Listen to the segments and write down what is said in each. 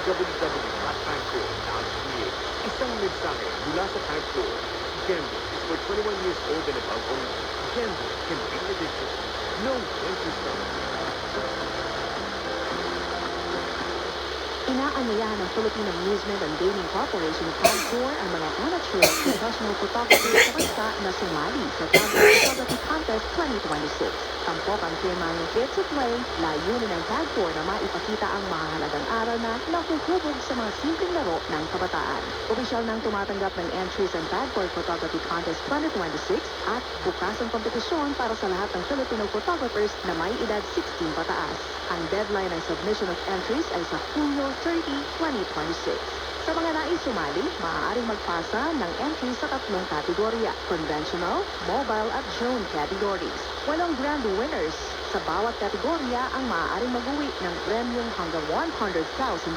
www.tagcore.ph. Isang mensahe mula sa Tagcore. Gambling is for 21 years old and above only. Gambling can be addictive. Know when to stop. Inaanyayahan ng Philippine Amusement and Gaming Corporation of Tagcore ang mga amateur at professional photographers sa bansa na sumali sa Tagcore Photography Contest 2026. Tampok ang firmang It's a Play, layunin ng Tagcore na maipakita ang mahalagang aral na nahuhubog sa mga simpleng laro ng kabataan. Opisyal nang tumatanggap ng entries ang Tagcore Photography Contest 2026 at bukas ang kompetisyon para sa lahat ng Filipino photographers na may edad 16 pataas. Ang deadline ng submission of entries ay sa Hulyo 30, 2026. Sa mga nais sumali, maaaring magpasa ng entry sa tatlong kategorya: conventional, mobile at drone categories. Walang grand winners. Sa bawat kategorya ang maaaring mag-uwi ng premyong hanggang 100,000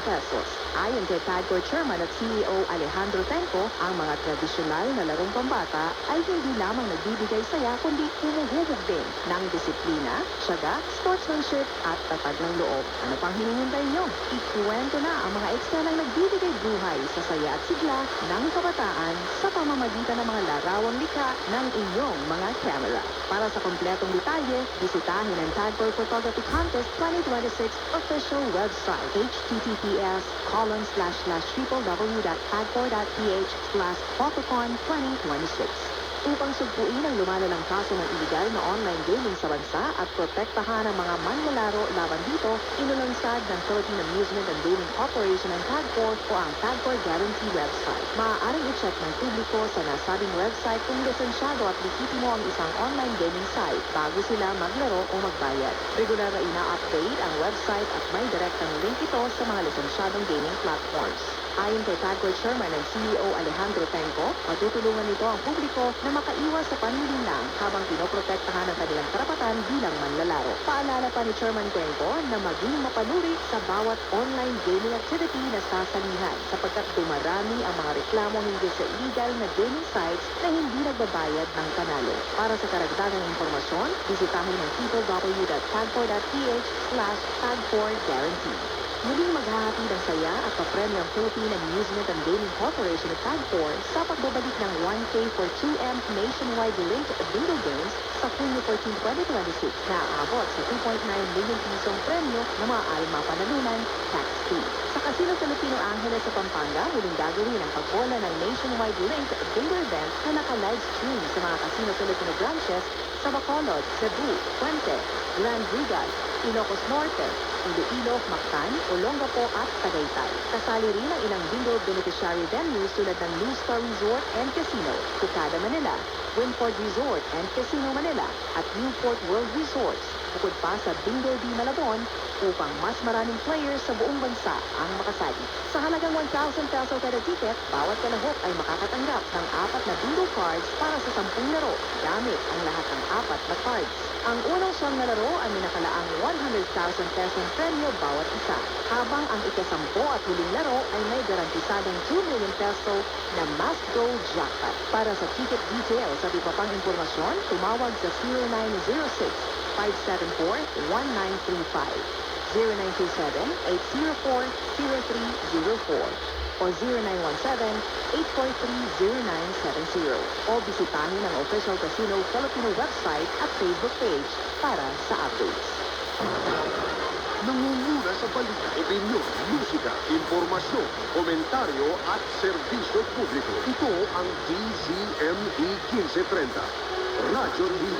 pesos. Ayon kay Tagcore Chairman at CEO Alejandro Tenco, ang mga tradisyonal na larong pambata ay hindi lamang nagbibigay saya kundi humuhubog din ng disiplina, tiyaga, sportsmanship at tatag ng loob. Ano pang hinihintay nyo? Ikuwento na ang mga eksenang nagbibigay buhay sa saya at sigla ng kabataan sa pamamagitan ng mga larawang likha ng inyong mga camera. Para sa kompletong detalye, bisitahin ang Tagcore Photography Contest 2026 official website https://www.tagcore.ph/photocon2026 upang sugpuin ang lumalalang kaso ng iligal na online gaming sa bansa at protektahan ang mga manlalaro laban dito, inulansad ng Philippine Amusement and Gaming Corporation ng Tagcore o ang Tagcore Guarantee website. Maaaring i-check ng publiko sa nasabing website kung lisensyado at legitimo ang isang online gaming site bago sila maglaro o magbayad. Regular na ina-update ang website at may direktang link ito sa mga lisensyadong gaming platforms. Ayon kay Tagcore Chairman and CEO Alejandro Tenco, matutulungan nito ang publiko na makaiwas sa panlilinlang habang pinoprotektahan ang kanilang karapatan bilang manlalaro. Paalala pa ni Chairman Tenco na maging mapanuri sa bawat online gaming activity na sasalihan sapagkat dumarami ang mga reklamo hinggil sa illegal na gaming sites na hindi nagbabayad ng panalo. Para sa karagdagang informasyon, bisitahin ang www.tagcore.ph/tagcoreguarantee. Muling maghahatid ang saya at papremyo ang Philippine Amusement and Gaming Corporation of Tagcore sa pagbabalik ng 1K for 2M nationwide linked bingo games sa Hunyo 14, 2026 na aabot sa 2.9 million pisong premyo na maaaring mapanalunan tax-free. Sa Casino Filipino Angeles sa Pampanga, muling gagawin ang pagbola ng nationwide linked bingo event na naka-live stream sa mga Casino Filipino branches sa Bacolod, Cebu, Puente, Grand Rigas, Ilocos Norte, Iloilo, Mactan, Olongapo at Tagaytay. Kasali rin ang ilang bingo beneficiary venues tulad ng New Star Resort and Casino, Tucada, Manila, Winford Resort and Casino Manila at Newport World Resorts. Bukod pa sa Bingo D Malabon upang mas maraming players sa buong bansa ang makasali. Sa halagang 1,000 peso kada ticket, bawat kalahok ay makakatanggap ng 4 na bingo cards para sa 10 laro gamit ang lahat ng 4 na cards. Ang unang siyang na laro ay minakalaang 100,000 pesong premyo bawat isa, habang ang ika-10 at huling laro ay may garantisadong 2 million peso na Must Go Jackpot. Para sa ticket details at iba pang impormasyon, tumawag sa 0906-574-1935, 0927-804-0304, o 0917-843-0970 o bisitahin ang Official Casino Filipino website at Facebook page para sa updates. Nangunguna sa balita, opinyon, musika, impormasyon, komentaryo at serbisyo publiko. Ito ang DZME 1530, Radyo TV.